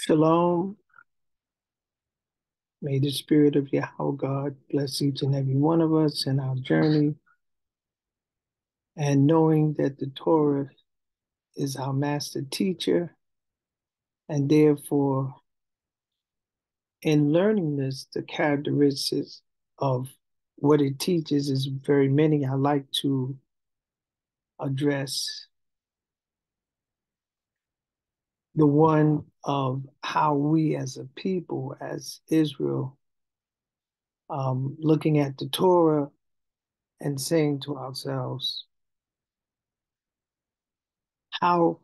Shalom. May the spirit of Yahweh God bless each and every one of us in our journey. And knowing that the Torah is our master teacher, and therefore, in learning this, the characteristics of what it teaches is very many. I like to address the one of how we as a people, as Israel, looking at the Torah and saying to ourselves, how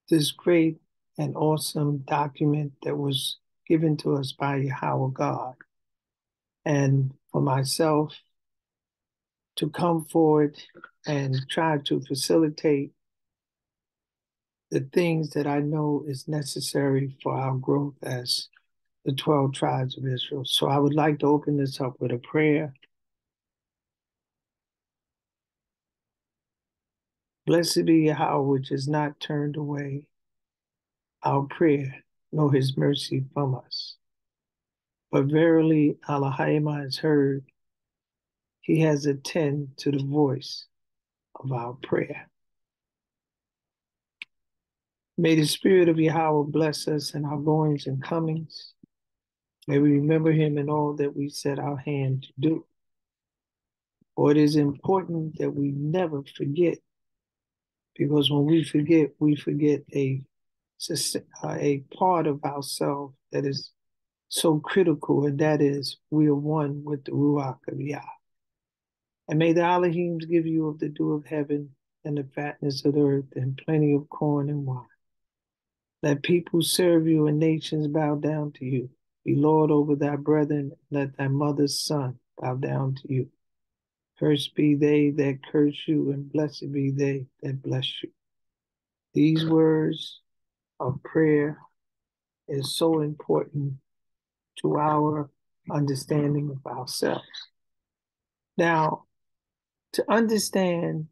this great and awesome document that was given to us by Yahweh God. And for myself to come forward and try to facilitate the things that I know is necessary for our growth as the 12 tribes of Israel. So I would like to open this up with a prayer. Blessed be Yahweh, which has not turned away our prayer, nor his mercy from us. But verily, Elohim has heard. He has attended to the voice of our prayer. May the spirit of Yahweh bless us in our goings and comings. May we remember him in all that we set our hand to do. For it is important that we never forget, because when we forget a part of ourselves that is so critical, and that is we are one with the Ruach of Yah. And may the Elohims give you of the dew of heaven and the fatness of the earth and plenty of corn and wine. Let people serve you and nations bow down to you. Be Lord over thy brethren. Let thy mother's son bow down to you. Cursed be they that curse you, and blessed be they that bless you. These words of prayer is so important to our understanding of ourselves. Now, to understand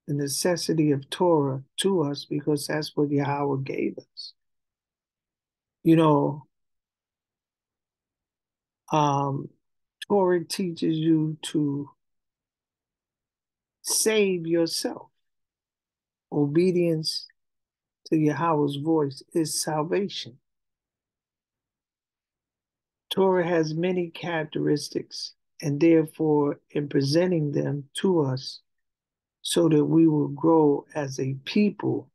the necessity of Torah to us, because that's what Yahweh gave us. You know, Torah teaches you to save yourself. Obedience to Yahweh's voice is salvation. Torah has many characteristics, and therefore, in presenting them to us so that we will grow as a people,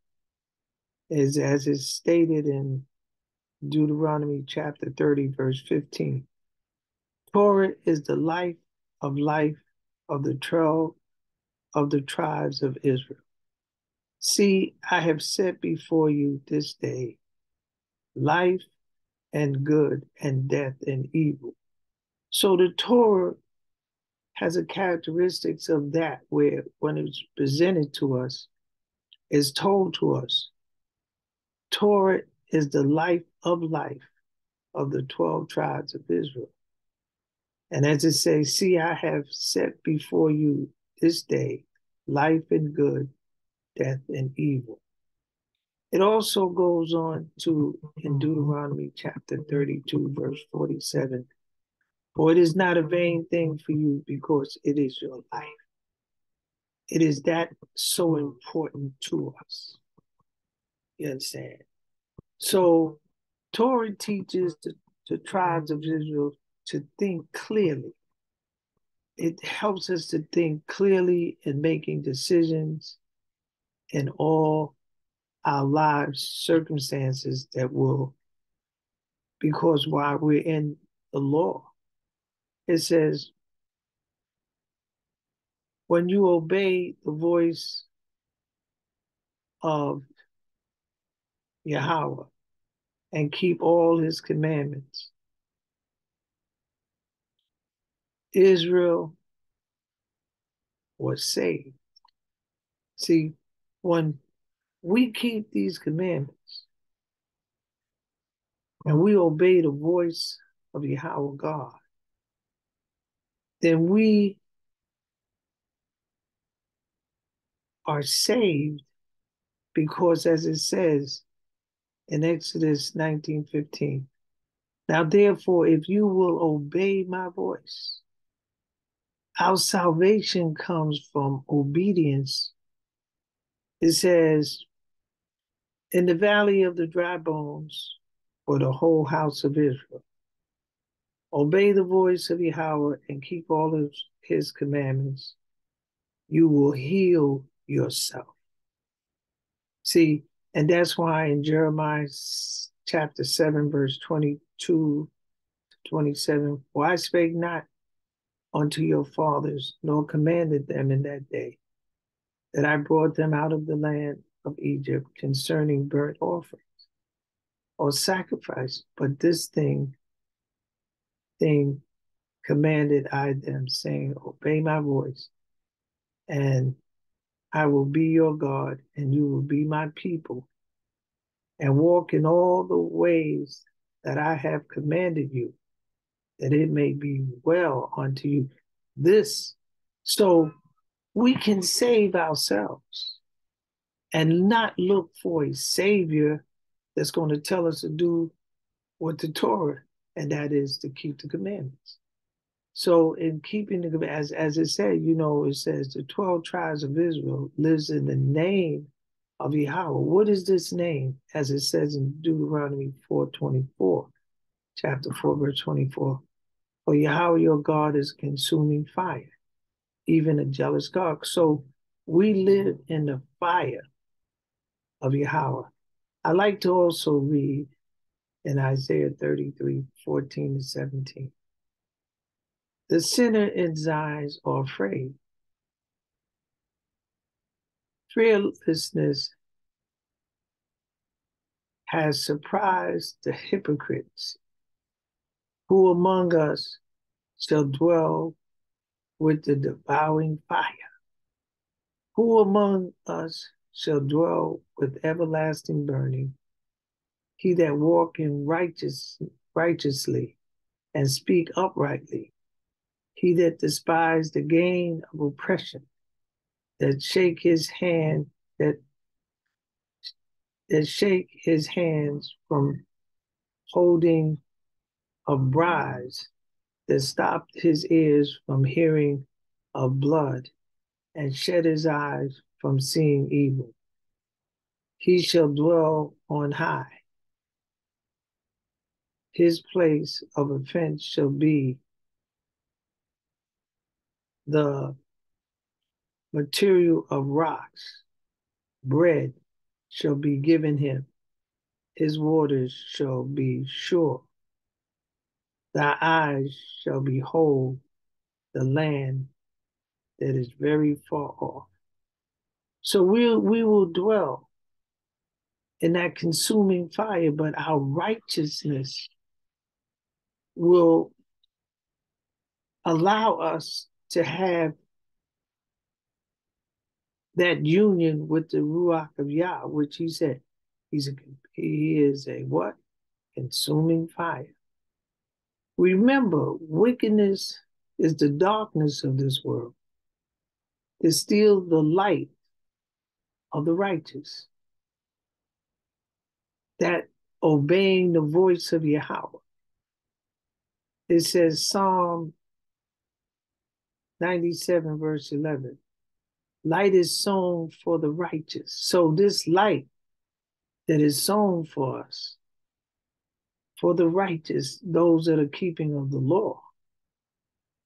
as is stated in Deuteronomy chapter 30, verse 15. Torah is the life of the 12 of the tribes of Israel. See, I have set before you this day life and good and death and evil. So the Torah has a characteristics of that, where when it's presented to us, is told to us, Torah is the life of the 12 tribes of Israel. And as it says, see, I have set before you this day life and good, death and evil. It also goes on to, in Deuteronomy chapter 32, verse 47, for it is not a vain thing for you, because it is your life. It is that so important to us. You understand? So Torah teaches the tribes of Israel to think clearly. It helps us to think clearly in making decisions in all our lives, circumstances that will, because while we're in the law, it says, when you obey the voice of Yahweh and keep all his commandments, Israel was saved. See, when we keep these commandments and we obey the voice of Yahweh God, then we are saved, because as it says, in Exodus 19:15. Now, therefore, if you will obey my voice, our salvation comes from obedience. It says, in the valley of the dry bones, for the whole house of Israel, obey the voice of Yahweh and keep all of his commandments. You will heal yourself. See, and that's why in Jeremiah chapter 7, verse 22 to 27, for I spake not unto your fathers, nor commanded them in that day, that I brought them out of the land of Egypt concerning burnt offerings or sacrifice, but this thing commanded I them, saying, obey my voice, and I will be your God, and you will be my people, and walk in all the ways that I have commanded you, that it may be well unto you. This, so we can save ourselves and not look for a savior that's going to tell us to do what the Torah, and that is to keep the commandments. So in keeping the commandments, as it said, it says the 12 tribes of Israel lives in the name of Yahweh. What is this name? As it says in Deuteronomy 4:24, chapter 4, verse 24. For Yahweh your God is consuming fire, even a jealous God. So we live in the fire of Yahweh. I like to also read in Isaiah 33:14-17. The sinner in Zion are afraid. Fearlessness has surprised the hypocrites. Who among us shall dwell with the devouring fire? Who among us shall dwell with everlasting burning? He that walk in righteously and speak uprightly. He that despise the gain of oppression, that shake his hand, that shake his hands from holding of bribes, that stopped his ears from hearing of blood, and shut his eyes from seeing evil. He shall dwell on high. His place of offense shall be the material of rocks. Bread shall be given him. His waters shall be sure. Thy eyes shall behold the land that is very far off. So we will dwell in that consuming fire, but our righteousness will allow us to have that union with the Ruach of Yah, which he said, he is a what? Consuming fire. Remember, wickedness is the darkness of this world. To steal the light of the righteous. That obeying the voice of Yahweh. It says Psalm 97, verse 11. Light is sown for the righteous. So this light that is sown for us, for the righteous, those that are keeping of the law.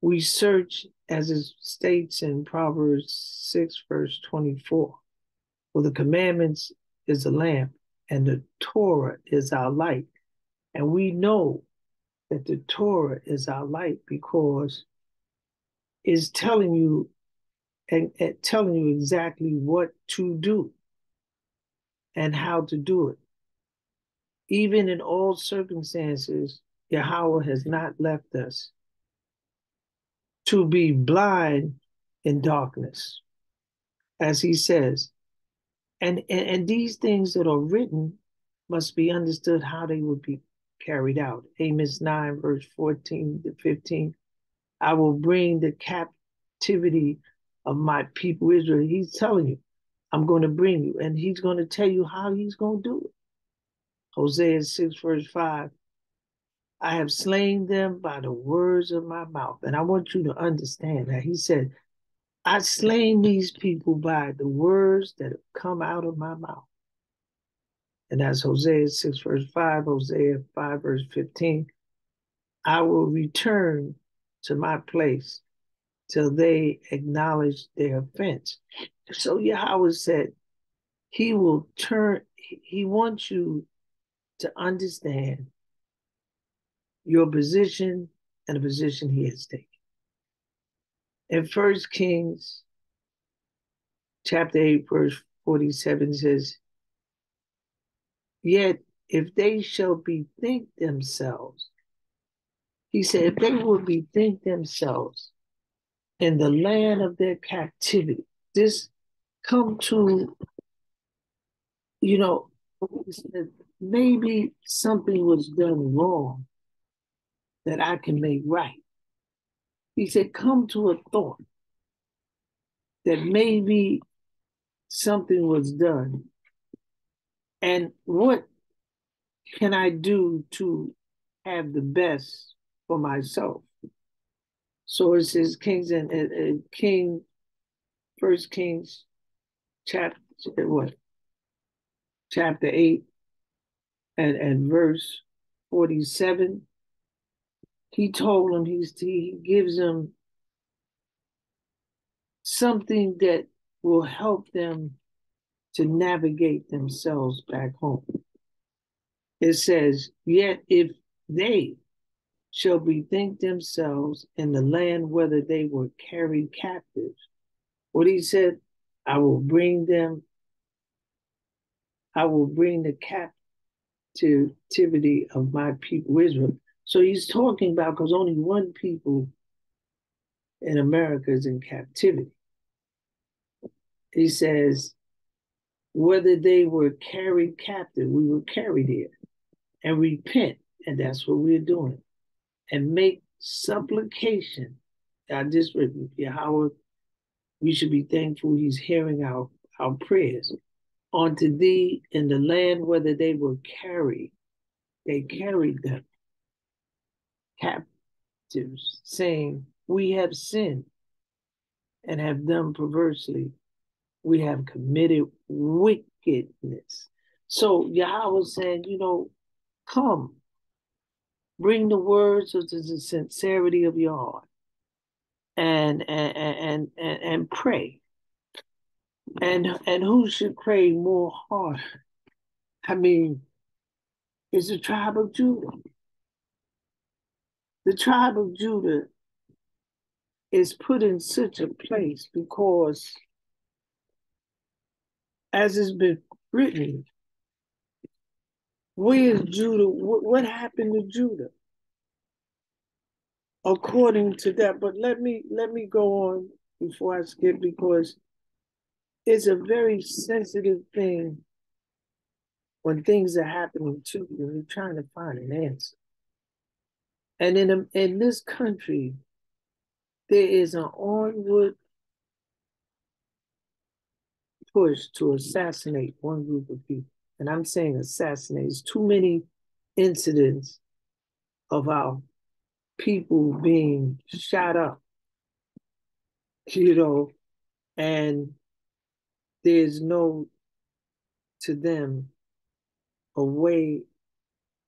We search, as it states in Proverbs 6, verse 24, for the commandments is a lamp, and the Torah is our light. And we know that the Torah is our light because it's telling you and telling you exactly what to do and how to do it. Even in all circumstances, Yahweh has not left us to be blind in darkness, as he says. And these things that are written must be understood how they would be carried out. Amos 9, verse 14-15. I will bring the captivity of my people Israel. He's telling you, I'm going to bring you, and he's going to tell you how he's going to do it. Hosea 6, verse 5. I have slain them by the words of my mouth. And I want you to understand that. He said, I slain these people by the words that have come out of my mouth. And that's Hosea 6, verse 5, Hosea 5, verse 15. I will return to my place till they acknowledge their offense. So Yahweh said, he will turn, he wants you to understand your position and the position he has taken. In 1 Kings chapter 8, verse 47 says, yet if they shall bethink themselves, he said, if they will bethink themselves in the land of their captivity, this come to, you know, maybe something was done wrong that I can make right. He said, come to a thought that maybe something was done. And what can I do to have the best for myself? So it says Kings and King, First Kings chapter what? Chapter 8 and verse 47. He told him, he gives them something that will help them to navigate themselves back home. It says, yet if they shall bethink themselves in the land whether they were carried captives. What he said, I will bring them, I will bring the captivity of my people Israel. So he's talking about because only one people in America is in captivity. He says, whether they were carried captive, we were carried here, and repent, and that's what we're doing, and make supplication. I just written, Yahweh, we should be thankful he's hearing our prayers unto thee in the land whether they were carried. They carried them captives, saying, we have sinned and have done perversely. We have committed wickedness. So Yahweh was saying, come, bring the words of the sincerity of your heart and pray. And who should pray more hard? I mean, it's the tribe of Judah. The tribe of Judah is put in such a place because, as it's been written, where is Judah? What happened to Judah? According to that, but let me go on before I skip because it's a very sensitive thing when things are happening to you and you're trying to find an answer. And in this country, there is an onward push to assassinate one group of people. And I'm saying assassinate. There's too many incidents of our people being shot up, and there's no, to them, a way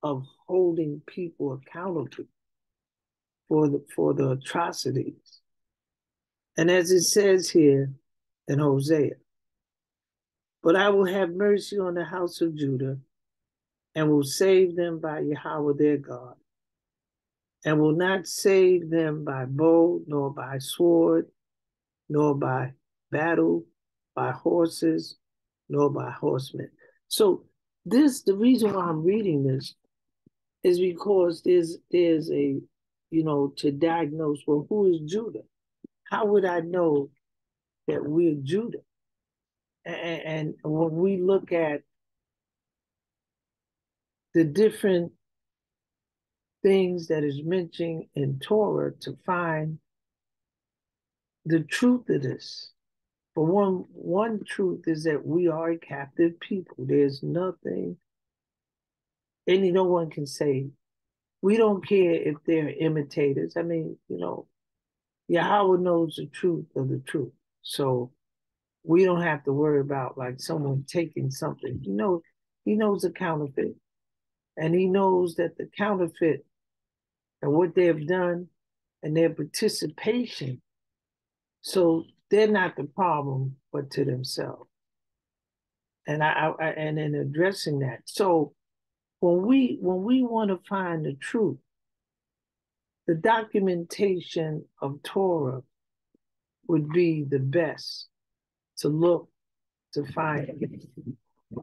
of holding people accountable for the atrocities. And as it says here in Hosea, but I will have mercy on the house of Judah and will save them by Yahweh their God, and will not save them by bow, nor by sword, nor by battle, by horses, nor by horsemen. So the reason why I'm reading this is because there's a, to diagnose, well, who is Judah? How would I know that we're Judah? And when we look at the different things that is mentioned in Torah to find the truth of this. For one truth is that we are a captive people. There's nothing And no one can say, we don't care if they're imitators. I mean, Yahweh knows the truth of the truth. So we don't have to worry about like someone taking something. He knows the counterfeit. And he knows that the counterfeit and what they've done and their participation, so they're not the problem, but to themselves. And in addressing that. So when we want to find the truth, the documentation of Torah would be the best to look to find,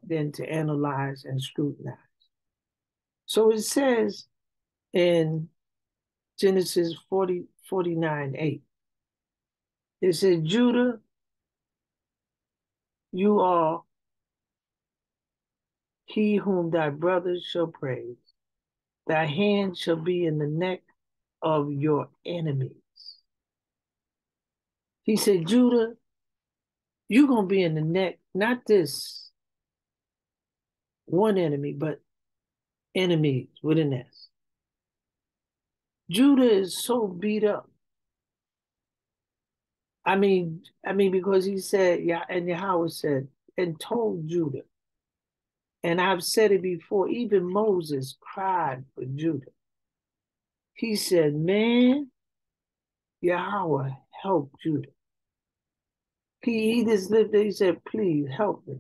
then to analyze and scrutinize. So it says in Genesis 49:8, it says, Judah, you are he whom thy brothers shall praise. Thy hand shall be in the neck of your enemies. He said, Judah, you're going to be in the neck, not this one enemy, but enemies with an S. Judah is so beat up. Because he said, yeah, and Yahweh said, and told Judah, and I've said it before, even Moses cried for Judah. He said, man, Yahweh, help Judah. He just lived there, he said, please help me,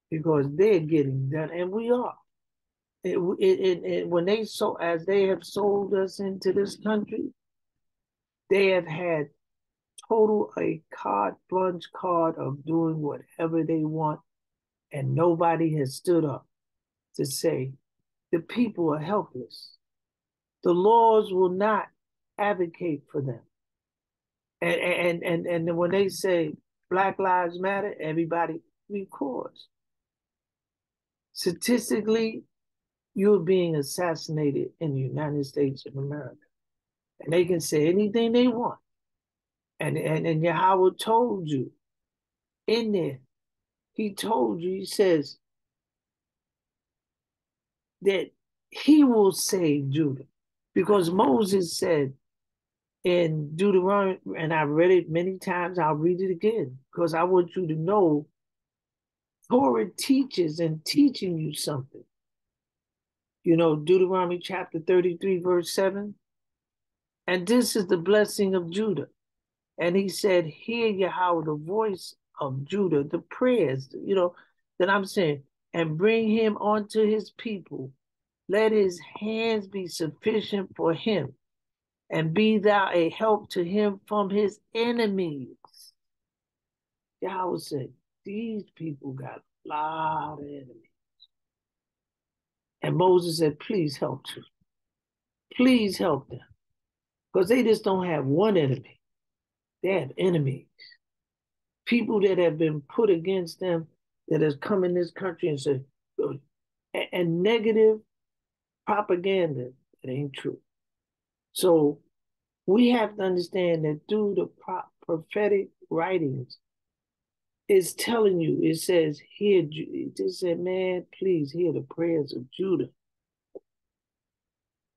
because they're getting done, and we are. When as they have sold us into this country, they have had total a carte blanche card of doing whatever they want, and nobody has stood up to say the people are helpless. The laws will not advocate for them. And when they say Black Lives Matter, everybody records. Statistically, you're being assassinated in the United States of America. And they can say anything they want. And Yahweh told you in there, he told you, he says that he will save Judah. Because Moses said in Deuteronomy, and I've read it many times, I'll read it again, because I want you to know Torah teaches and teaching you something. Deuteronomy chapter 33, verse 7. And this is the blessing of Judah. And he said, hear Yahweh, the voice of Judah, the prayers, that I'm saying, and bring him unto his people. Let his hands be sufficient for him, and be thou a help to him from his enemies. Yahweh said, these people got a lot of enemies. And Moses said, please help them. Please help them. Because they just don't have one enemy. They have enemies. People that have been put against them, that has come in this country and said, and negative propaganda, it ain't true. So we have to understand that through the prophetic writings, it's telling you, it says, hear, it just said, man, please hear the prayers of Judah.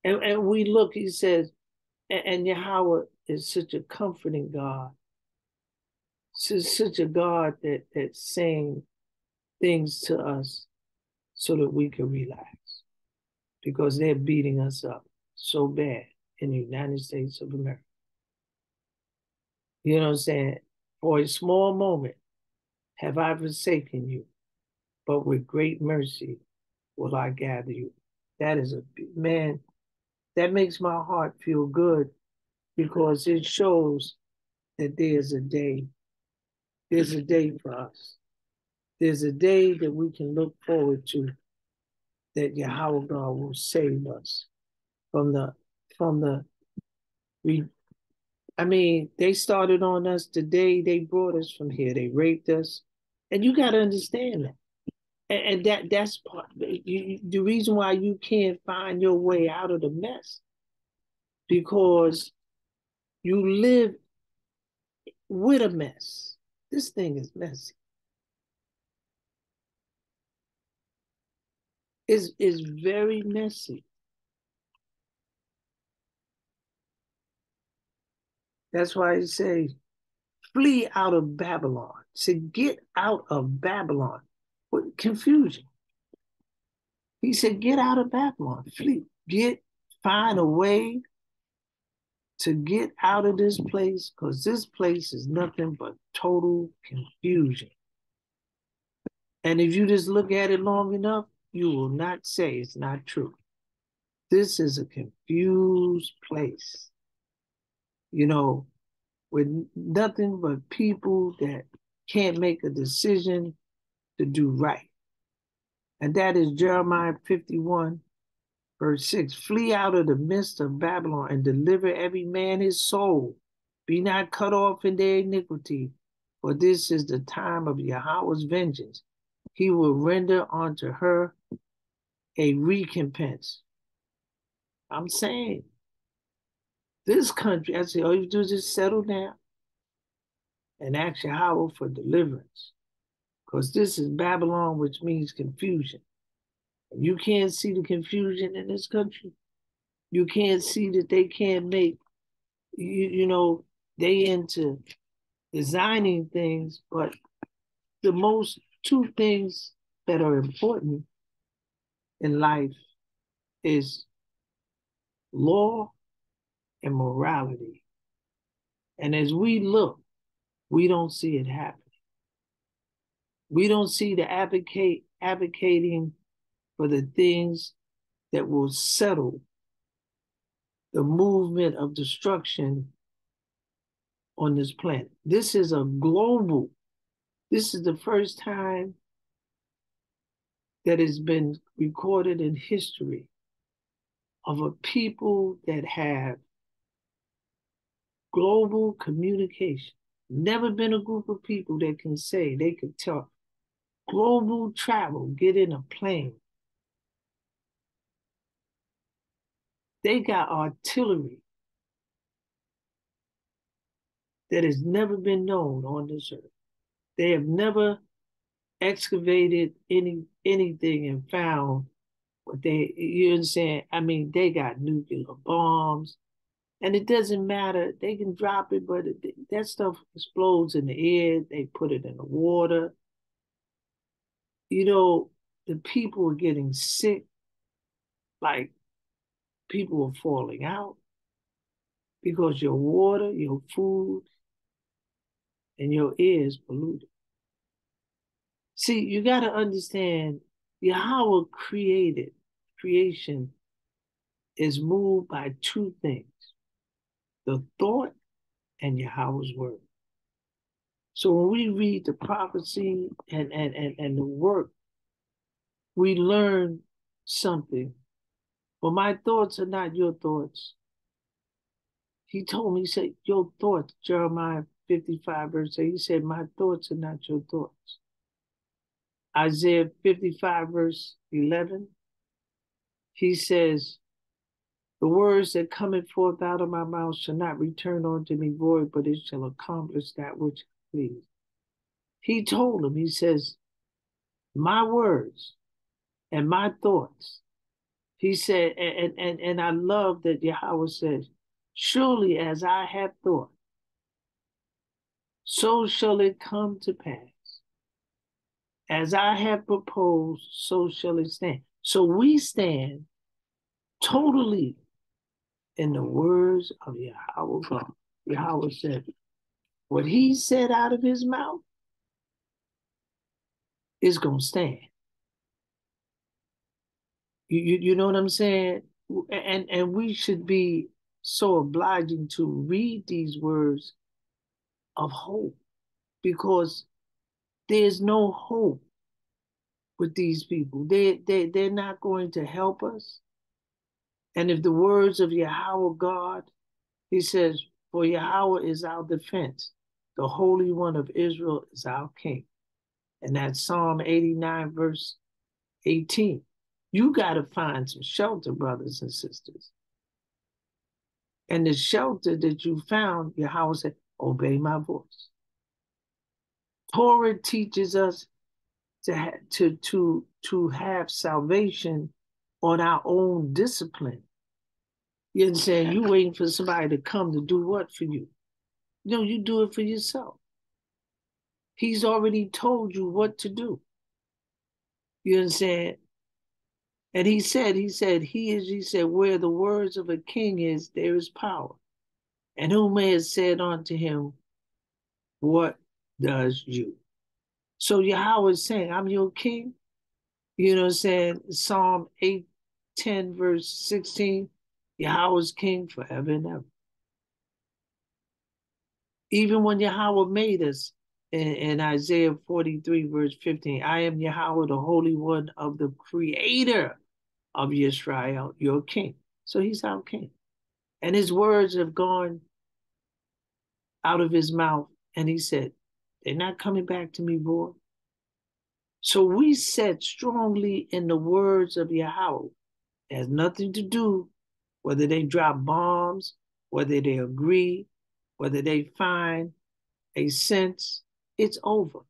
And we look, he says, and Yahweh is such a comforting God. Such a God that's saying things to us so that we can relax, because they're beating us up so bad in the United States of America. You know what I'm saying? For a small moment have I forsaken you, but with great mercy will I gather you. That is man, that makes my heart feel good, because it shows that there's a day. There's a day for us. There's a day that we can look forward to, that Yahweh God will save us from the they started on us the day they brought us from here. They raped us. And you got to understand that. And that's part, the reason why you can't find your way out of the mess, because you live with a mess. This thing is messy. is very messy. That's why he says, flee out of Babylon. Say, get out of Babylon. What confusion. He said, get out of Babylon. Flee. Find a way to get out of this place, because this place is nothing but total confusion. And if you just look at it long enough, you will not say it's not true. This is a confused place, you know, with nothing but people that can't make a decision to do right. And that is Jeremiah 51, verse 6. Flee out of the midst of Babylon and deliver every man his soul. Be not cut off in their iniquity, for this is the time of Yahweh's vengeance. He will render unto her a recompense. I'm saying, this country, I say, all you do is just settle down and ask Yahweh for deliverance. Because this is Babylon, which means confusion. And you can't see the confusion in this country. You can't see that they can't make, you know, they into designing things, but the most two things that are important in life is law and morality. And as we look, we don't see it happening. We don't see the advocating for the things that will settle the movement of destruction on this planet. This is this is the first time that has been recorded in history of a people that have global communication. Never been a group of people that can say they could talk. Global travel, get in a plane. They got artillery that has never been known on this earth. They have never excavated anything and found what you understand? I mean, they got nuclear bombs, and it doesn't matter. They can drop it, but that stuff explodes in the air. They put it in the water. You know, the people are getting sick, like people are falling out because your water, your food, and your air is polluted. See, you got to understand, Yahweh creation is moved by two things, the thought and Yahweh's word. So when we read the prophecy and the work, we learn something. But my thoughts are not your thoughts. He told me, he said, your thoughts, Jeremiah 55, verse 8, he said, my thoughts are not your thoughts. Isaiah 55, verse 11, he says, the words that cometh forth out of my mouth shall not return unto me void, but it shall accomplish that which I please. He told him, he says, my words and my thoughts. He said, and I love that Yahweh says, surely as I have thought, so shall it come to pass. As I have proposed, so shall it stand. So we stand totally in the words of Yahweh God. Yahweh said, what he said out of his mouth is going to stand. You know what I'm saying? And we should be so obliging to read these words of hope, because there's no hope with these people. They're not going to help us. And if the words of Yahweh God, he says, for Yahweh is our defense. The Holy One of Israel is our king. And that's Psalm 89, verse 18. You got to find some shelter, brothers and sisters. And the shelter that you found, Yahweh said, obey my voice. Torah teaches us to have salvation on our own discipline. You understand? You waiting for somebody to come to do what for you? No, you do it for yourself. He's already told you what to do. You understand? And he said, where the words of a king is, there is power. And who may have said unto him, what does you? So Yahweh is saying, I'm your king. You know what I'm saying? Psalm 8:10, verse 16, Yahweh's king forever and ever. Even when Yahweh made us in Isaiah 43, verse 15, I am Yahweh, the Holy One of the Creator of Israel, your king. So he's our king. And his words have gone out of his mouth. And he said, they're not coming back to me, boy. So we said strongly in the words of Yahweh. It has nothing to do whether they drop bombs, whether they agree, whether they find a sense. It's over.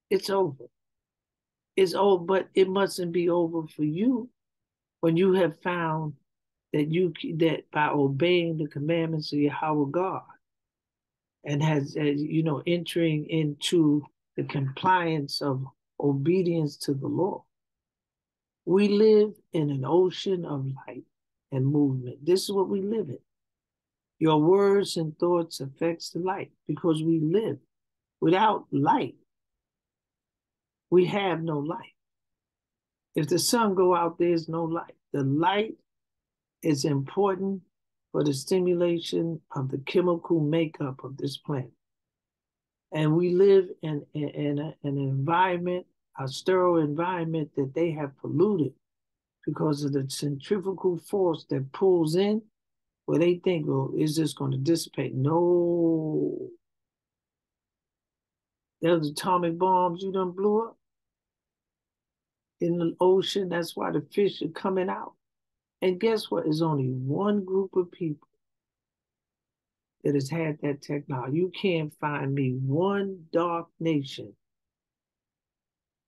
It's over. It's over, but it mustn't be over for you when you have found that by obeying the commandments of Yahweh God and has entering into the compliance of obedience to the law. We live in an ocean of light and movement. This is what we live in. Your words and thoughts affects the light because we live. Without light, we have no light. If the sun go out, there's no light. The light is important for the stimulation of the chemical makeup of this planet. And we live in an environment, a sterile environment that they have polluted because of the centrifugal force that pulls in, where they think, well, is this going to dissipate? No. Those atomic bombs you done blew up in the ocean. That's why the fish are coming out. And guess what? There's only one group of people that has had that technology. You can't find me one dark nation.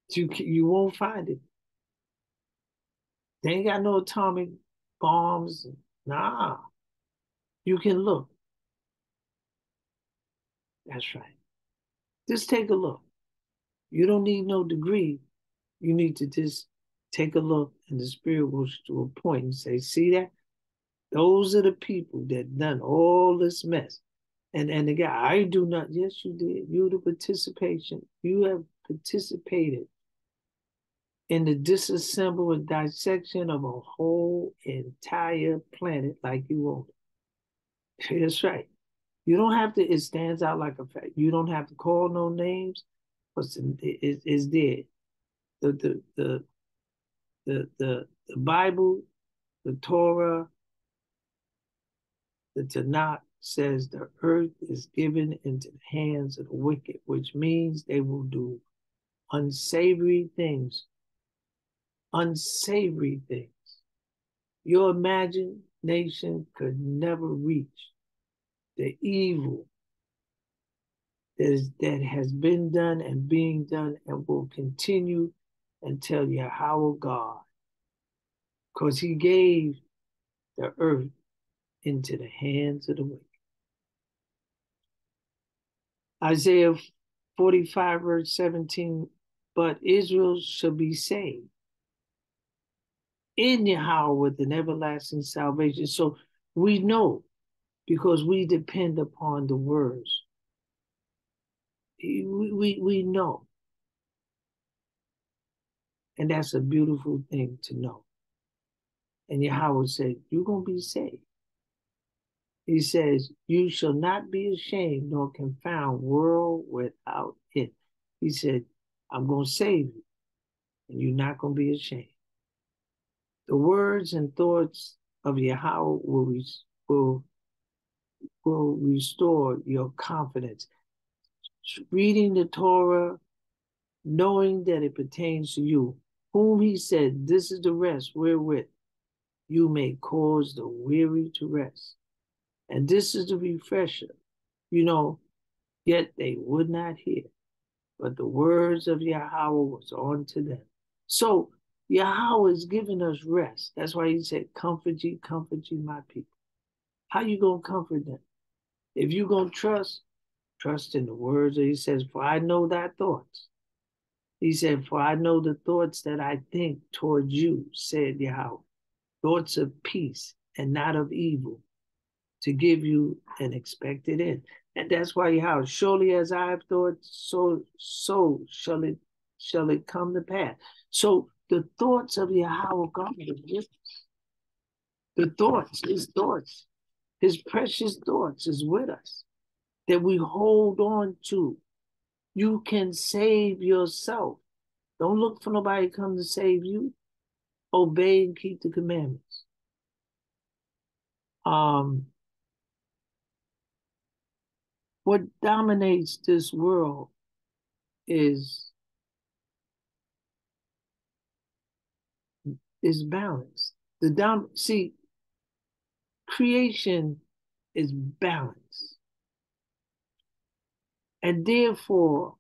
You won't find it. They ain't got no atomic bombs. Nah. You can look. That's right. Just take a look. You don't need no degree. You need to just take a look, and the spirit will point and say, see that? Those are the people that done all this mess. And the guy, I do not, yes, you did. You the participation. You have participated in the disassemble and dissection of a whole entire planet like you own it. That's right. You don't have to, it stands out like a fact. You don't have to call no names, but it's there. The Bible, the Torah, the Tanakh says the earth is given into the hands of the wicked, which means they will do unsavory things. Unsavory things. Your imagination could never reach the evil that has been done and being done and will continue until Yahweh God, because he gave the earth into the hands of the wicked. Isaiah 45, verse 17, but Israel shall be saved in Yahweh with an everlasting salvation. So we know because we depend upon the words. We know. And that's a beautiful thing to know. And Yahweh said, you're going to be saved. He says, you shall not be ashamed nor confound world without it. He said, I'm going to save you, and you're not going to be ashamed. The words and thoughts of Yahweh will restore your confidence. Reading the Torah, knowing that it pertains to you, whom he said, this is the rest wherewith you may cause the weary to rest. And this is the refresher, yet they would not hear. but the words of Yahweh was unto them. So Yahweh is giving us rest. That's why he said, comfort ye, my people. How you going to comfort them? If you going to trust in the words that he says, for I know thy thoughts. He said, for I know the thoughts that I think toward you, said Yahweh, thoughts of peace and not of evil, to give you an expected end. And that's why Yahweh, surely as I have thought, so shall it come to pass. So the thoughts of Yahweh God is with us. The thoughts, his precious thoughts is with us that we hold on to. You can save yourself. Don't look for nobody to come to save you. Obey and keep the commandments. What dominates this world is balance. See, creation is balance. And therefore,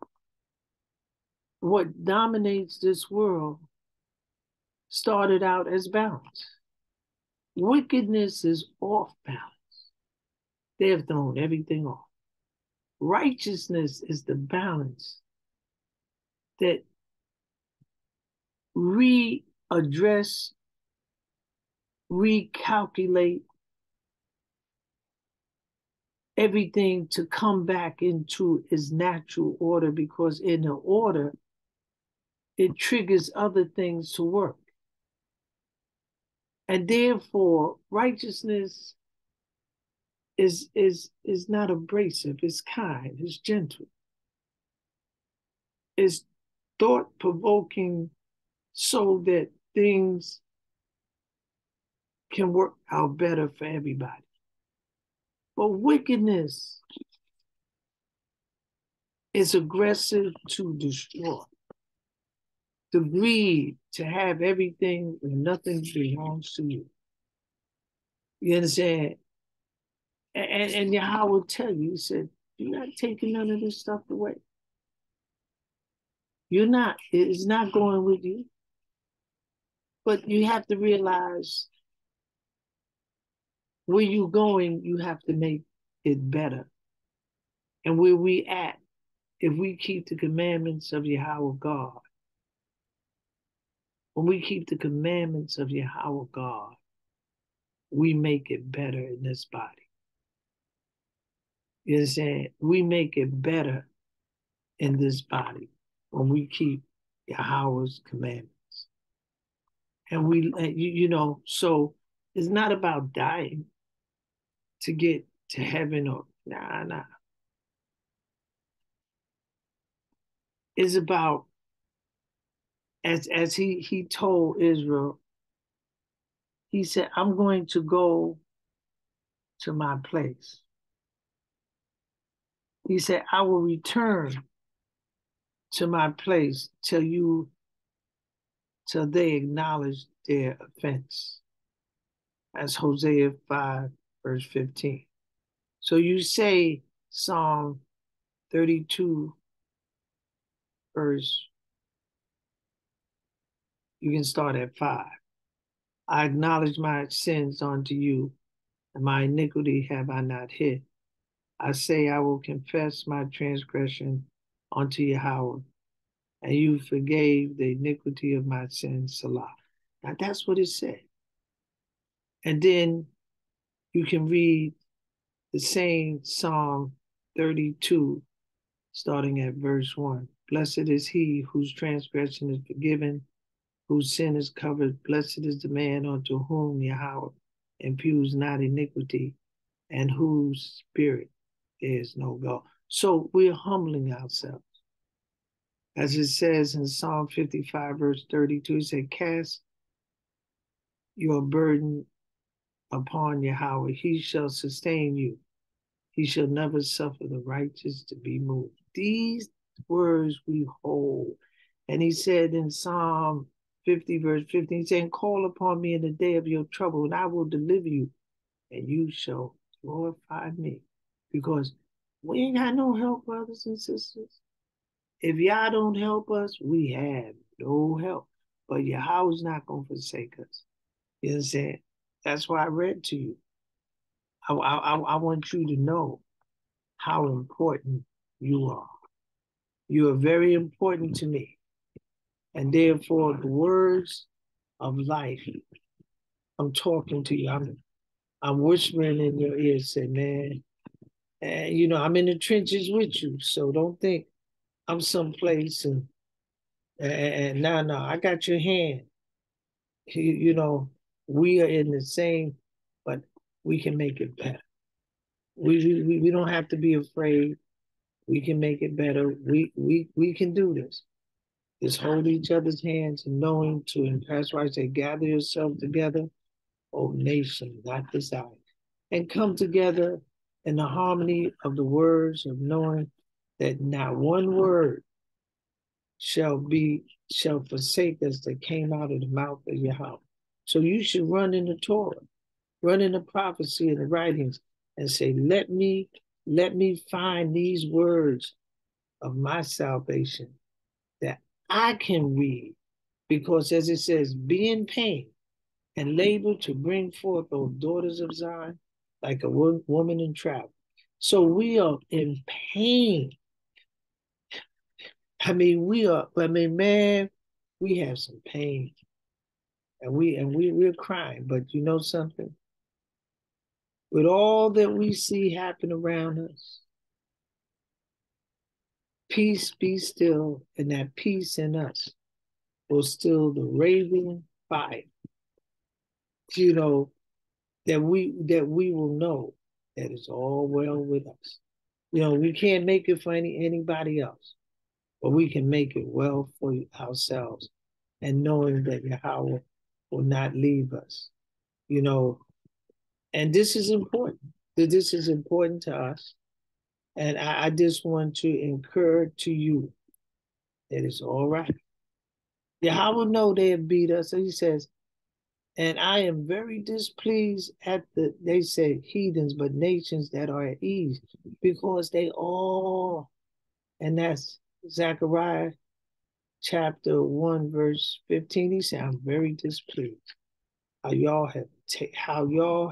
what dominates this world started out as balance. Wickedness is off balance. They have thrown everything off. Righteousness is the balance that readdress, recalculate everything to come back into its natural order, because in the order, it triggers other things to work. And therefore, righteousness is not abrasive, it's kind, it's gentle. It's thought-provoking so that things can work out better for everybody. But wickedness is aggressive to destroy. The greed to have everything and nothing belongs to you. You understand? And Yahweh will tell you, he said, you're not taking none of this stuff away. You're not, it's not going with you. But you have to realize where you're going, you have to make it better. And where we at, if we keep the commandments of Yahweh God, when we keep the commandments of Yahweh God, we make it better in this body. You understand? We make it better in this body when we keep Yahweh's commandments. And so it's not about dying to get to heaven or nah. It's about, as he told Israel, he said, I'm going to go to my place. He said, I will return to my place till they acknowledge their offense. That's Hosea 5, verse 15. So you say Psalm 32, verse, you can start at 5. I acknowledge my sins unto you, and my iniquity have I not hid. I say I will confess my transgression unto Yahweh, and you forgave the iniquity of my sins, Salah. Now that's what it said. And then you can read the same Psalm 32, starting at verse 1. Blessed is he whose transgression is forgiven, whose sin is covered. Blessed is the man unto whom Yahweh imputes not iniquity, and whose spirit there is no God. So we're humbling ourselves. As it says in Psalm 55, verse 32, it said, cast your burden upon Yahweh. He shall sustain you. He shall never suffer the righteous to be moved. These words we hold. And he said in Psalm 50, verse 15, he said, call upon me in the day of your trouble, and I will deliver you, and you shall glorify me. Because we ain't got no help, brothers and sisters. If y'all don't help us, we have no help. But Yahweh's not going to forsake us. You know what I'm saying? That's why I read to you. I want you to know how important you are. You are very important to me. And therefore, the words of life, I'm talking to you. I'm whispering in your ear, say, man, and I'm in the trenches with you. So don't think I'm someplace and no, I got your hand. We are in the same, but we can make it better. We don't have to be afraid. We can make it better. We can do this. Just hold each other's hands and knowing to, and that's why I say, gather yourself together, O nation, not decide, and come together in the harmony of the words of knowing that not one word shall forsake us that came out of the mouth of Yahweh. So you should run in the Torah, run in the prophecy and the writings, and say, let me find these words of my salvation that I can read. Because as it says, be in pain and labor to bring forth, O daughters of Zion, like a woman in travail. So we are in pain. Man, we have some pain. And we're crying. But you know something? With all that we see happen around us, peace be still, and that peace in us will still the raving fire. You know, that we will know that it's all well with us. We can't make it for anybody else, but we can make it well for ourselves, and knowing that Yahweh will not leave us. You know, and this is important. This is important to us, and I just want to encourage to you that it's all right. Yahweh know they have beat us, so He says, and I am very displeased at they say heathens, but nations that are at ease, because they all, and that's Zechariah chapter 1, verse 15. He said, I'm very displeased how y'all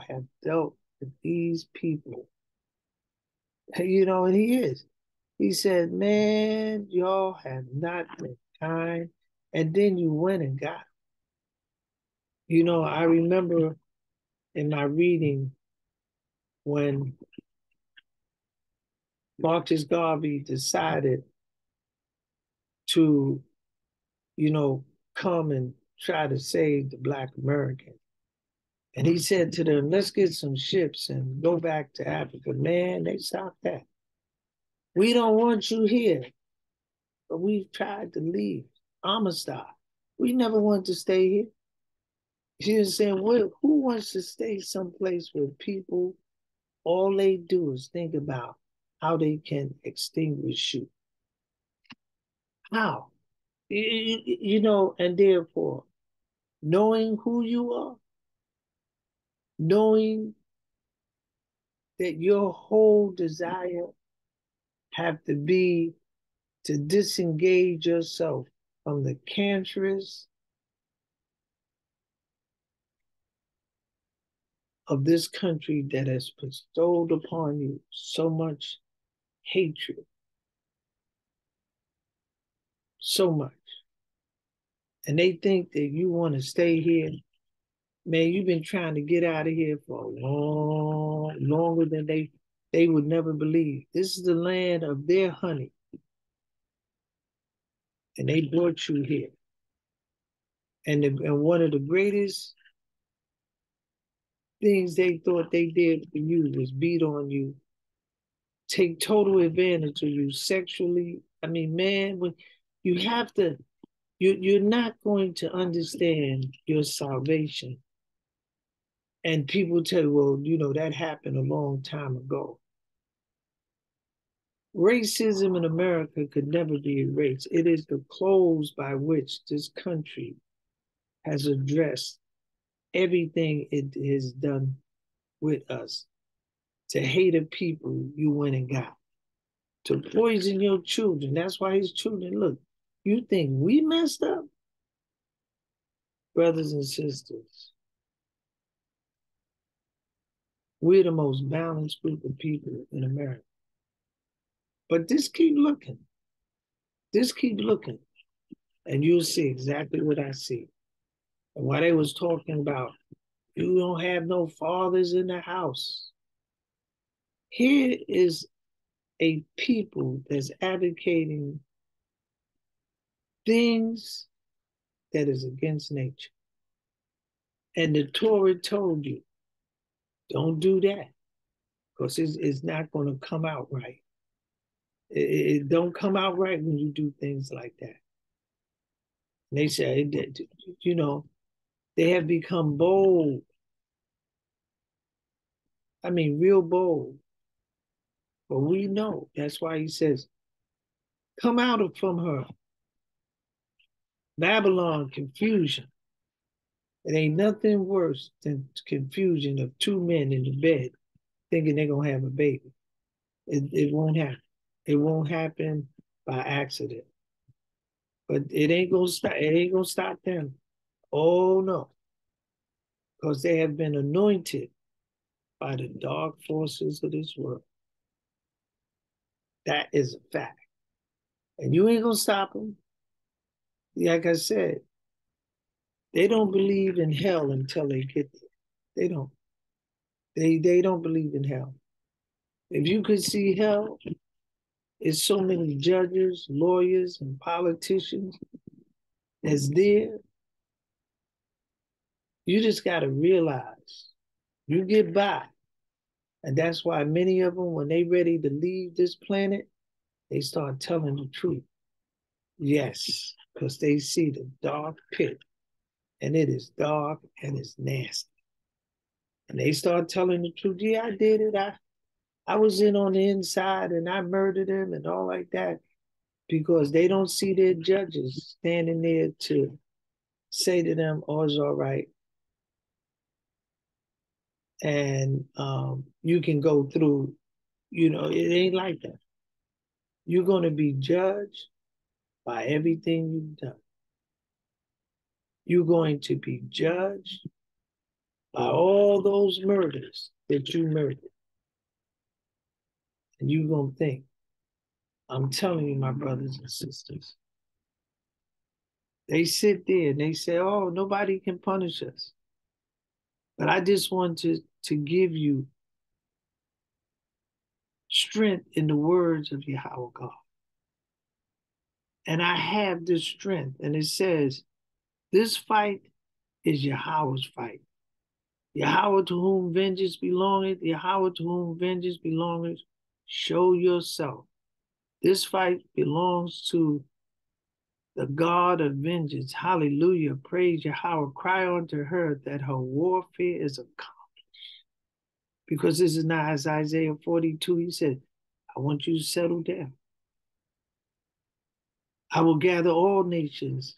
have dealt with these people. And he is. He said, man, y'all have not been kind. And then you went and got. I remember in my reading when Marcus Garvey decided to, come and try to save the Black American. And he said to them, let's get some ships and go back to Africa. Man, they stopped that. We don't want you here, but we've tried to leave. Amistad. We never wanted to stay here. She was saying, well, who wants to stay someplace where people, all they do is think about how they can extinguish you? How? And therefore, knowing who you are, knowing that your whole desire have to be to disengage yourself from the cancerous of this country that has bestowed upon you so much hatred, so much. And they think that you want to stay here. Man, you've been trying to get out of here for longer than they would never believe. This is the land of their honey. And they brought you here. And one of the greatest things they thought they did for you was beat on you, take total advantage of you sexually. Man, when you have to, you're not going to understand your salvation. And people tell you, well, that happened a long time ago. Racism in America could never be erased. It is the clothes by which this country has addressed everything it has done with us. To hate a people you went and got. to poison your children. That's why his children, look, you think we messed up? Brothers and sisters, we're the most balanced group of people in America. But just keep looking. Just keep looking. And you'll see exactly what I see. And while they was talking about, you don't have no fathers in the house. Here is a people that's advocating things that is against nature. And the Torah told you, don't do that because it's not going to come out right. It don't come out right when you do things like that. And they say, you know, they have become bold. I mean, real bold. But we know that's why he says, come out of from her. Babylon, confusion. It ain't nothing worse than confusion of two men in the bed thinking they're going to have a baby. It won't happen. It won't happen by accident. But it ain't gonna stop. It ain't gonna stop them. Oh no, because they have been anointed by the dark forces of this world. That is a fact, and you ain't gonna stop them. Like I said, they don't believe in hell until they get there. They don't. They don't believe in hell. If you could see hell, it's so many judges, lawyers, and politicians that's there. You just got to realize you get by. And that's why many of them, when they ready to leave this planet, they start telling the truth. Yes, because they see the dark pit, and it is dark and it's nasty. And they start telling the truth. Yeah, I did it. I was in on the inside and I murdered him and all like that because they don't see their judges standing there to say to them, all's all right. And you can go through, it ain't like that. You're going to be judged by everything you've done. You're going to be judged by all those murders that you murdered. And you're going to think, I'm telling you, my brothers and sisters, they sit there and they say, oh, nobody can punish us. But I just want to give you strength in the words of Yahweh God. And I have this strength. And it says, this fight is Yahweh's fight. Yahweh to whom vengeance belongeth, Yahweh to whom vengeance belongeth, show yourself. This fight belongs to the God of vengeance. Hallelujah. Praise Yahweh. Cry unto her that her warfare is accomplished. Because this is not as Isaiah 42, he said, I want you to settle down. I will gather all nations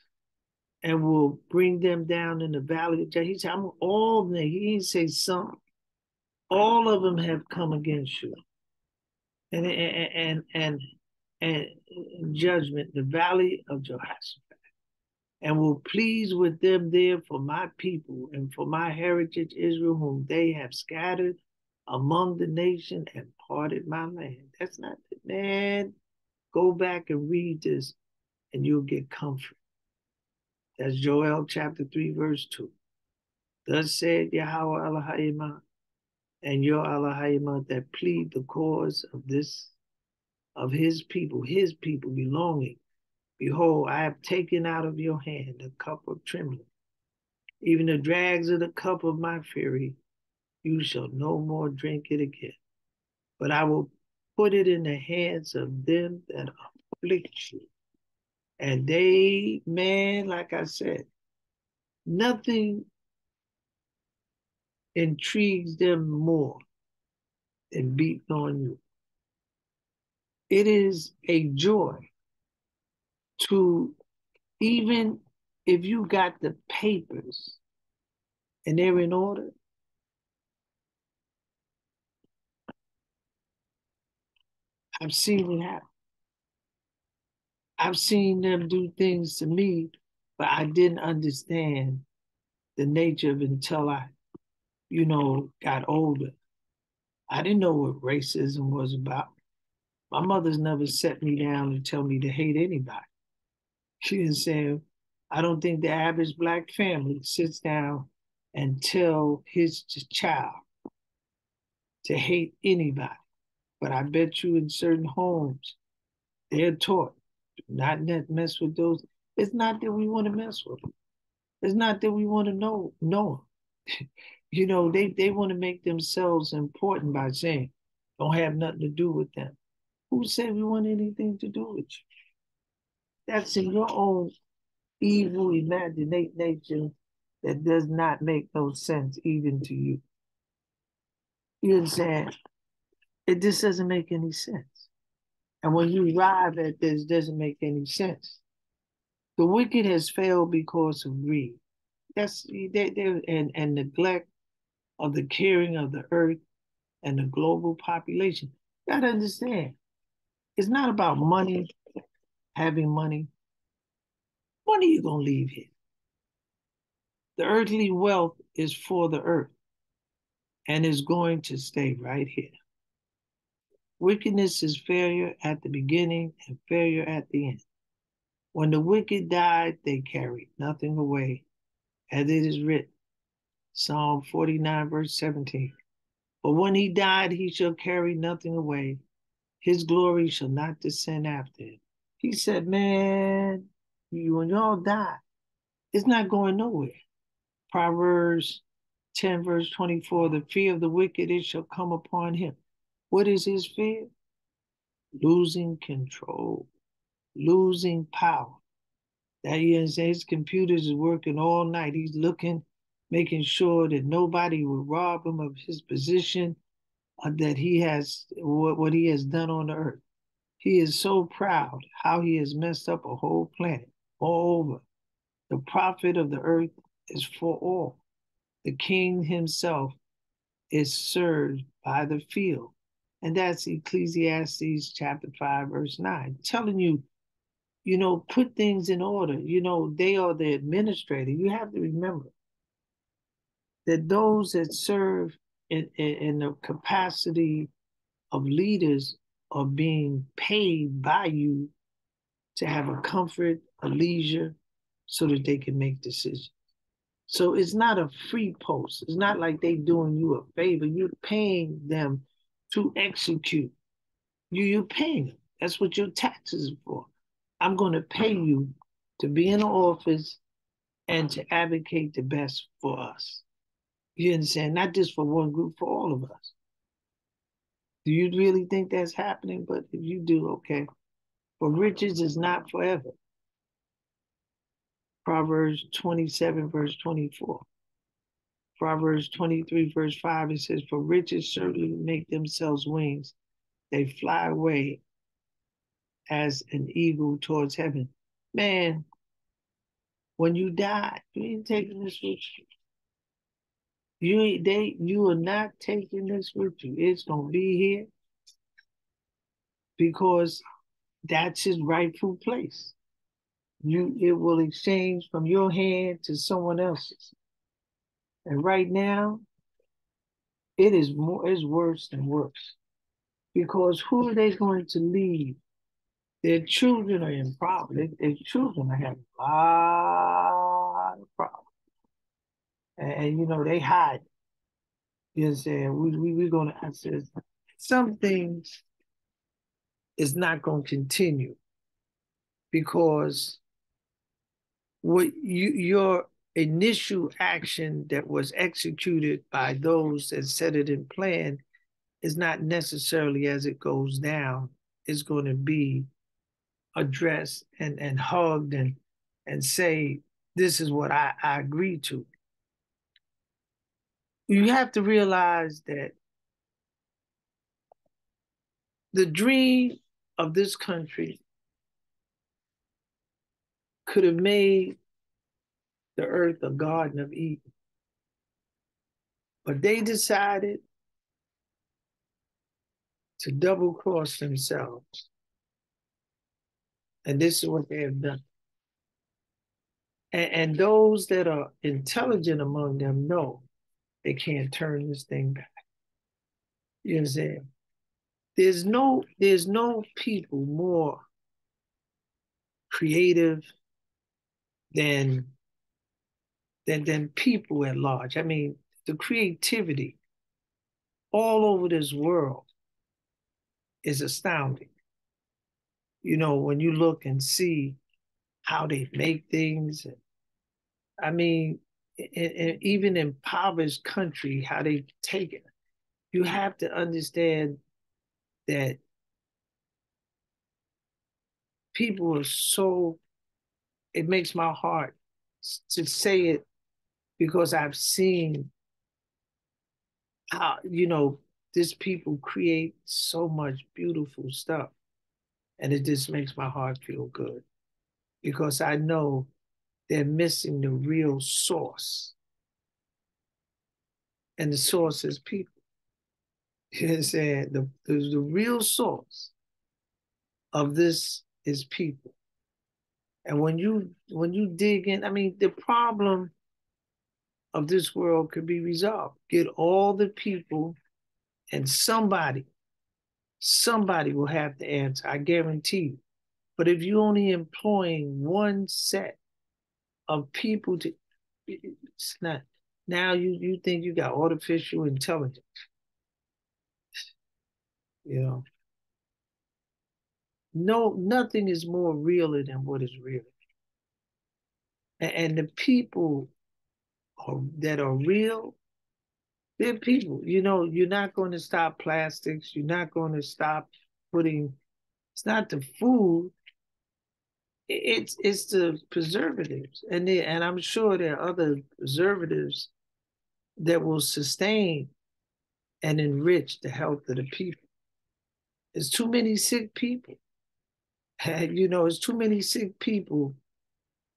and will bring them down in the valley of Jah. He said, I'm all nations. He didn't say some. All of them have come against you. And judgment, the valley of Jehoshaphat, and will please with them there for my people and for my heritage Israel, whom they have scattered among the nation and parted my land. That's not the man. Go back and read this and you'll get comfort. That's Joel chapter 3, verse 2. Thus said Yahweh Elohim and your Elohim that plead the cause of his people belonging. Behold, I have taken out of your hand the cup of trembling, even the dregs of the cup of my fury. You shall no more drink it again. But I will put it in the hands of them that afflict you. And they, man, like I said, nothing intrigues them more than beating on you. It is a joy to, even if you got the papers and they're in order, I've seen it happen. I've seen them do things to me, but I didn't understand the nature of it until I, got older. I didn't know what racism was about. My mother's never set me down and tell me to hate anybody. She didn't say, I don't think the average black family sits down and tell his child to hate anybody. But I bet you in certain homes, they're taught not to mess with those. It's not that we want to mess with them. It's not that we want to know them. They want to make themselves important by saying, don't have nothing to do with them. Who said we want anything to do with you? That's in your own evil imagination that does not make no sense even to you. You understand? It just doesn't make any sense. And when you arrive at this, it doesn't make any sense. The wicked has failed because of greed. That's and neglect of the caring of the earth and the global population. You gotta understand, it's not about money, having money. Money you're gonna leave here. The earthly wealth is for the earth and is going to stay right here. Wickedness is failure at the beginning and failure at the end. When the wicked died, they carried nothing away, as it is written, Psalm 49, verse 17. But when he died, he shall carry nothing away. His glory shall not descend after him. He said, man, when y'all die, it's not going nowhere. Proverbs 10, verse 24, the fear of the wicked, it shall come upon him. What is his fear? Losing control, losing power. That his computers is working all night. He's looking, making sure that nobody will rob him of his position, that he has what he has done on the earth. He is so proud how he has messed up a whole planet. Moreover, the profit of the earth is for all. The king himself is served by the field. And that's Ecclesiastes chapter 5, verse 9, telling you, put things in order. They are the administrator. You have to remember that those that serve in the capacity of leaders are being paid by you to have a comfort, a leisure, so that they can make decisions. So it's not a free post. It's not like they doing you a favor. You're paying them to execute. You're paying them. That's what your taxes are for. I'm going to pay you to be in the office and to advocate the best for us. You understand? Not just for one group, for all of us. Do you really think that's happening? But if you do, okay. For riches is not forever. Proverbs 27, verse 24. Proverbs 23, verse 5, it says, for riches certainly make themselves wings. They fly away as an eagle towards heaven. Man, when you die, you ain't taking this with you. You are not taking this with you. It's gonna be here because that's his rightful place. It will exchange from your hand to someone else's. And right now, it's worse and worse. Because who are they going to leave? Their children are in problems. Their children are having a lot of problems. And they hide. You understand? We're gonna I said some things is not gonna continue because your initial action that was executed by those that set it in plan is not necessarily as it goes down, is going to be addressed and hugged and say, this is what I agree to. You have to realize that the dream of this country could have made the earth a garden of Eden. But they decided to double cross themselves. And this is what they have done. And those that are intelligent among them know they can't turn this thing back. You understand? There's no people more creative than than people at large. I mean, the creativity all over this world is astounding. You know, when you look and see how they make things, I mean, even in impoverished country, how they take it. You have to understand that people are so, it makes my heart to say it because I've seen how, this people create so much beautiful stuff. And it just makes my heart feel good because I know they're missing the real source. And the source is people. You know what I'm saying? The real source of this is people. And when you dig in, I mean, the problem of this world could be resolved. Get all the people, and somebody will have the answer. I guarantee you. But if you only employing one set of people to, it's not. Now you think you got artificial intelligence. You know, no, nothing is more realer than what is real. And the people that are real, they're people. You know, you're not going to stop plastics. You're not going to stop putting. It's not the food. It's the preservatives, and I'm sure there are other preservatives that will sustain and enrich the health of the people. There's too many sick people. And, it's too many sick people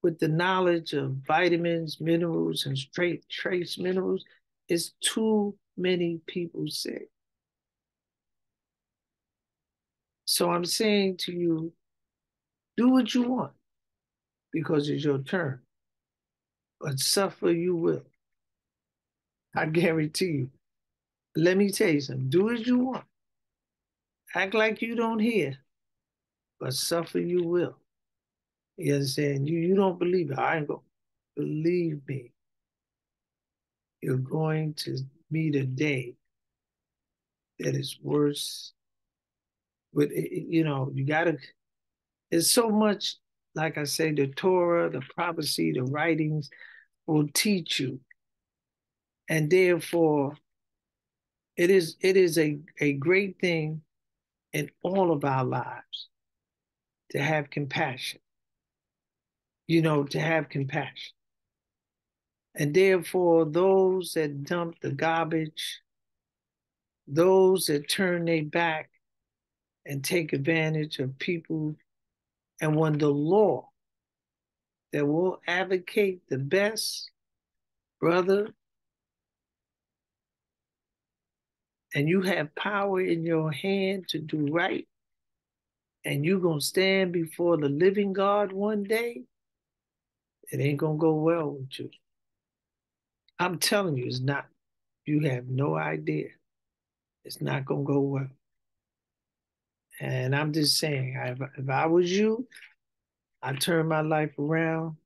with the knowledge of vitamins, minerals, and straight trace minerals. It's too many people sick. So I'm saying to you, do what you want because it's your turn, but suffer you will. I guarantee you. Let me tell you something. Do as you want. Act like you don't hear, but suffer you will. You understand? You don't believe it. I ain't going to believe me. You're going to meet a day that is worse. But, you got to, there's so much, like I say, the Torah, the prophecy, the writings will teach you. And therefore, it is a great thing in all of our lives to have compassion, to have compassion. And therefore, those that dump the garbage, those that turn their back and take advantage of people, and when the law that will advocate the best, brother, and you have power in your hand to do right, and you're going to stand before the living God one day, it ain't going to go well with you. I'm telling you, it's not. You have no idea. It's not going to go well. And I'm just saying, if I was you, I'd turn my life around.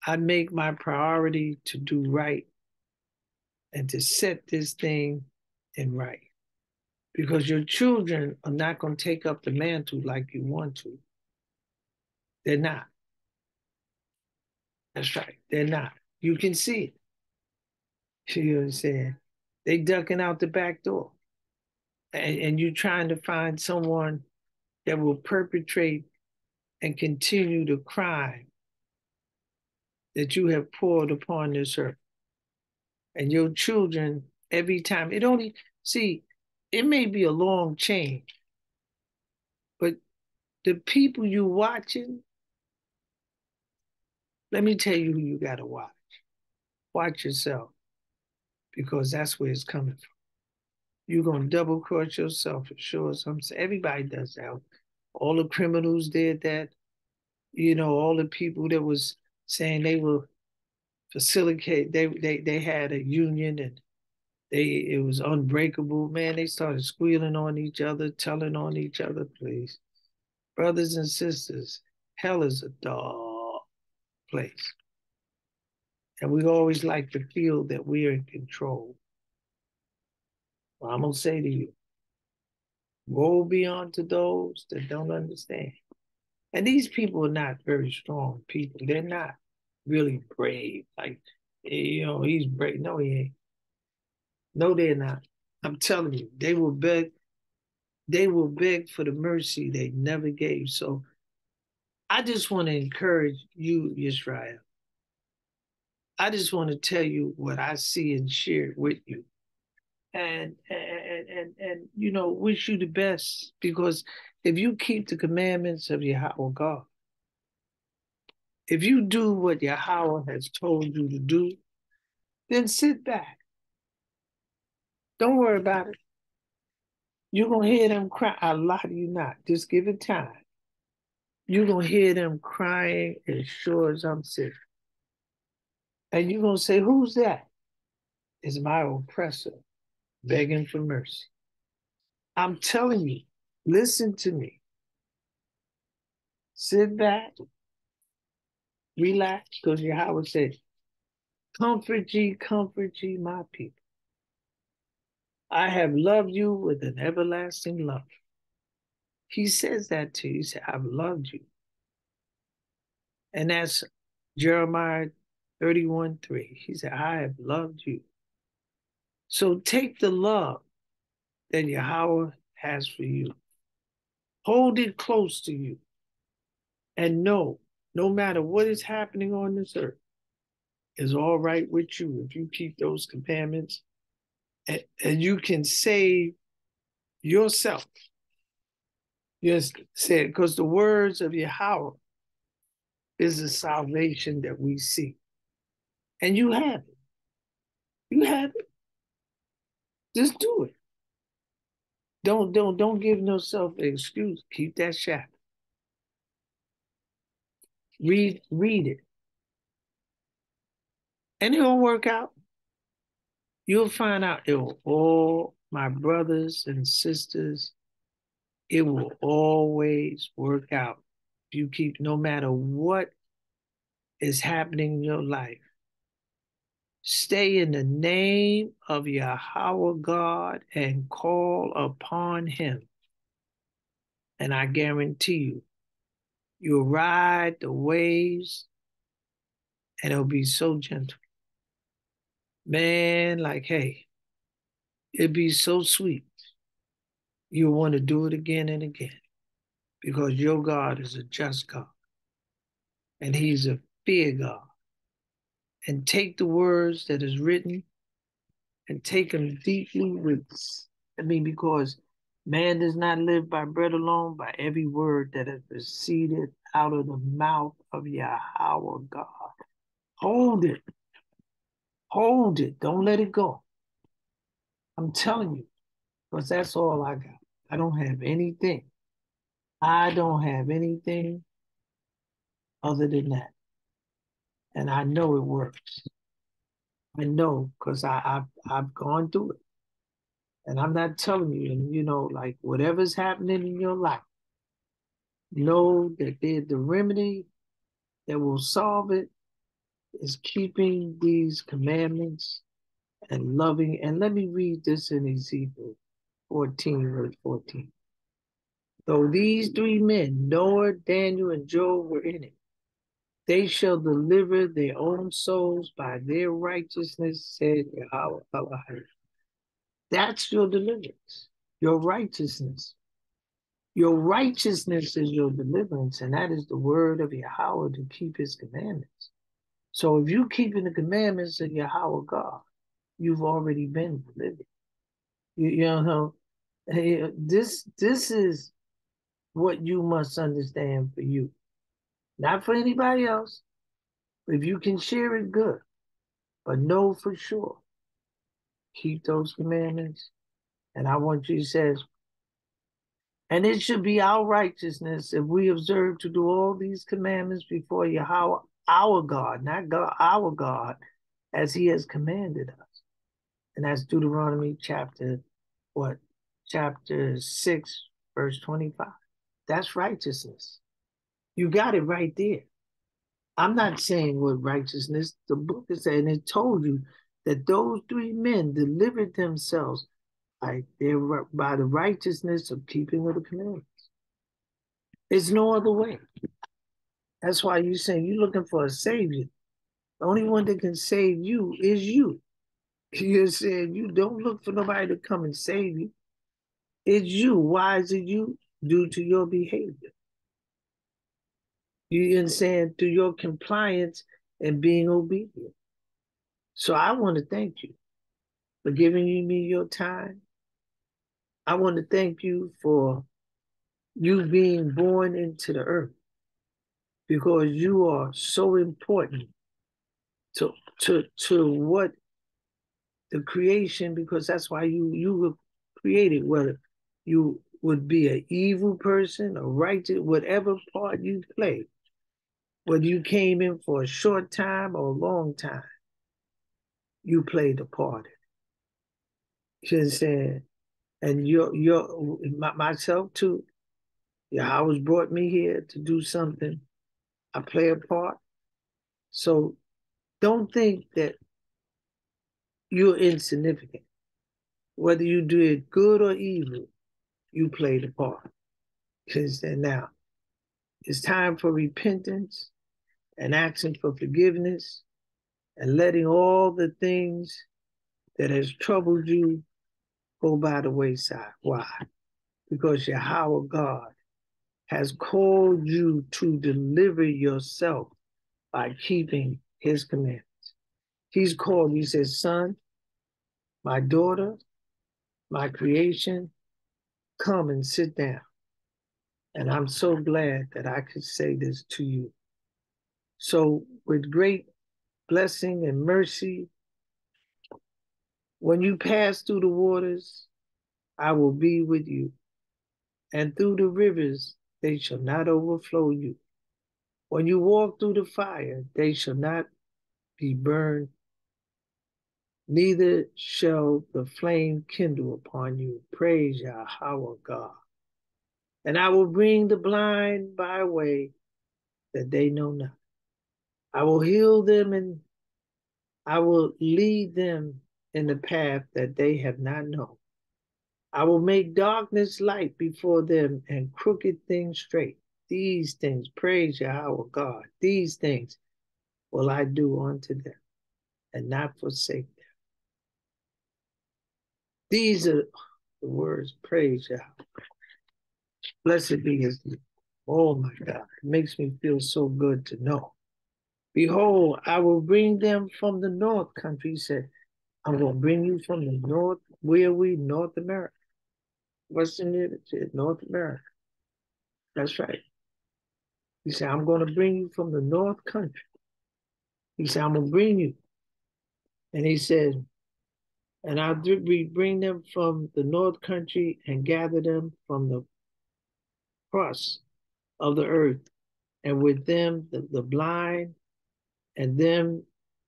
I'd make my priority to do right and to set this thing in right. Because your children are not going to take up the mantle like you want to. They're not. That's right. They're not. You can see it. You know what I'm saying? They ducking out the back door. And you trying to find someone that will perpetrate and continue the crime that you have poured upon this earth. And your children, every time, it only, see, it may be a long chain, but the people you watching, let me tell you who you got to watch. Watch yourself because that's where it's coming from. you're going to double cross yourself. It sure as I'm saying. Everybody does that. All the criminals did that. All the people that was saying they will facilitate, they had a union and it was unbreakable. Man, they started squealing on each other, telling on each other, please. Brothers and sisters, hell is a dark place. And we always like to feel that we are in control. Well, I'm going to say to you, woe be unto those that don't understand. And these people are not very strong people. They're not really brave. Like, he's brave. No, he ain't. No, they're not. I'm telling you, they will beg for the mercy they never gave. So I just want to encourage you, Israel. I just want to tell you what I see and share it with you. And wish you the best, because if you keep the commandments of Yahweh God, if you do what Yahweh has told you to do, then sit back. Don't worry about it. You're going to hear them cry. I lie to you not. Just give it time. You're going to hear them crying as sure as I'm sitting. And you're going to say, who's that? It's my oppressor begging for mercy. I'm telling you, listen to me. Sit back, relax, because Yahweh said, comfort ye, my people. I have loved you with an everlasting love. He says that to you. He said, I've loved you. And that's Jeremiah 31:3. He said, I have loved you. So take the love that Yahweh has for you. Hold it close to you. And know, no matter what is happening on this earth, is all right with you if you keep those commandments, and you can save yourself. Yes, said, because the words of Yahweh is the salvation that we seek. And you have it. You have it. Just do it. Don't give yourself an excuse. Keep that shadow. Read it. And it'll work out. You'll find out it will all, my brothers and sisters, it will always work out. If you keep, no matter what is happening in your life, stay in the name of Yahweh God and call upon him. And I guarantee you, you'll ride the waves and it'll be so gentle. Man, like, hey, it'd be so sweet. You'll want to do it again and again, because your God is a just God and he's a fear God. And take the words that is written and take them deeply with, because man does not live by bread alone, by every word that has proceeded out of the mouth of Yahweh God. Hold it. Hold it. Don't let it go. I'm telling you, because that's all I got. I don't have anything. I don't have anything other than that. And I know it works. I know, because I've gone through it. And I'm not telling you, and like whatever's happening in your life, know that the remedy that will solve it is keeping these commandments and loving. And let me read this in Ezekiel 14, verse 14. Though these three men, Noah, Daniel, and Job, were in it, they shall deliver their own souls by their righteousness, said Yahweh Elohim. That's your deliverance, your righteousness. Your righteousness is your deliverance, and that is the word of Yahweh to keep his commandments. So if you keeping the commandments of Yahweh God, you've already been delivered. This is what you must understand for you. Not for anybody else. If you can share it, good. But know for sure, keep those commandments And I want you, he says, and it should be our righteousness if we observe to do all these commandments before Yahweh, our God, not God, our God, as he has commanded us. And that's Deuteronomy chapter, what? Chapter 6, verse 25. That's righteousness. You got it right there. I'm not saying what righteousness, the book is saying, it told you that those three men delivered themselves by the righteousness of keeping of the commandments. There's no other way. That's why you're saying you're looking for a savior. The only one that can save you is you. You're saying you don't look for nobody to come and save you. It's you. Why is it you? Due to your behavior. You understand through your compliance and being obedient. So I want to thank you for giving me your time. I want to thank you for you being born into the earth because you are so important to what the creation, because that's why you were created, whether you would be an evil person or righteous, whatever part you play, whether you came in for a short time or a long time, you played a part. You understand? And myself too. Yahweh brought me here to do something. I play a part. So don't think that you're insignificant. Whether you did good or evil, you played a part. Because now it's time for repentance and asking for forgiveness and letting all the things that has troubled you go by the wayside. Why? Because Yahweh God has called you to deliver yourself by keeping his commandments. He's called, he says, son, my daughter, my creation, come and sit down. And I'm so glad that I could say this to you. So with great blessing and mercy, when you pass through the waters, I will be with you. And through the rivers, they shall not overflow you. When you walk through the fire, they shall not be burned, neither shall the flame kindle upon you. Praise Yahweh God. And I will bring the blind by a way that they know not. I will heal them and I will lead them in the path that they have not known. I will make darkness light before them and crooked things straight. These things, praise Yahweh God, these things will I do unto them and not forsake them. These are the words, praise Yahweh. Blessed be his name. Oh my God, it makes me feel so good to know. Behold, I will bring them from the north country. He said, I'm going to bring you from the north. Where are we? North America. Western United, North America. That's right. He said, I'm going to bring you from the north country. He said, I'm going to bring you. And he said, and I'll bring them from the north country and gather them from the crust of the earth. And with them, the blind, and them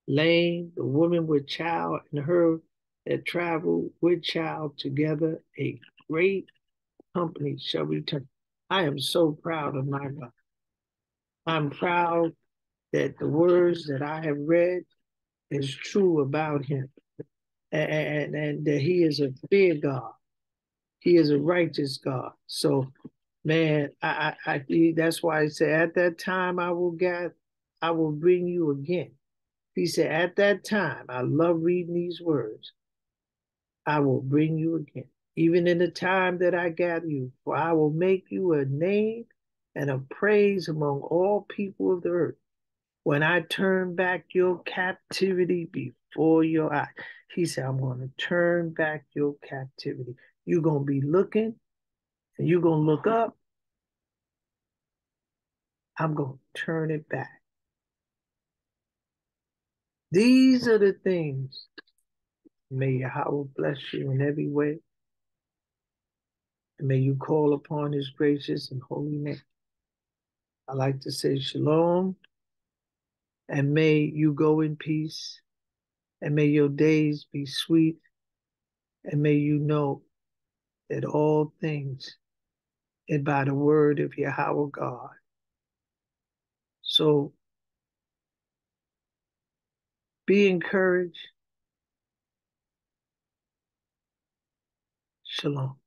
lame, the woman with child, and her that travel with child together, a great company shall return. I am so proud of my God. I'm proud that the words that I have read is true about him, and that he is a fair God. He is a righteous God. So, man, that's why I say at that time I will bring you again. He said, at that time, I love reading these words. I will bring you again, even in the time that I gather you, for I will make you a name and a praise among all people of the earth. When I turn back your captivity before your eyes, he said, I'm going to turn back your captivity. You're going to be looking and you're going to look up. I'm going to turn it back. These are the things. May Yahweh bless you in every way. And may you call upon his gracious and holy name. I like to say shalom, and may you go in peace, and may your days be sweet, and may you know that all things and by the word of Yahweh God. So be encouraged. Shalom.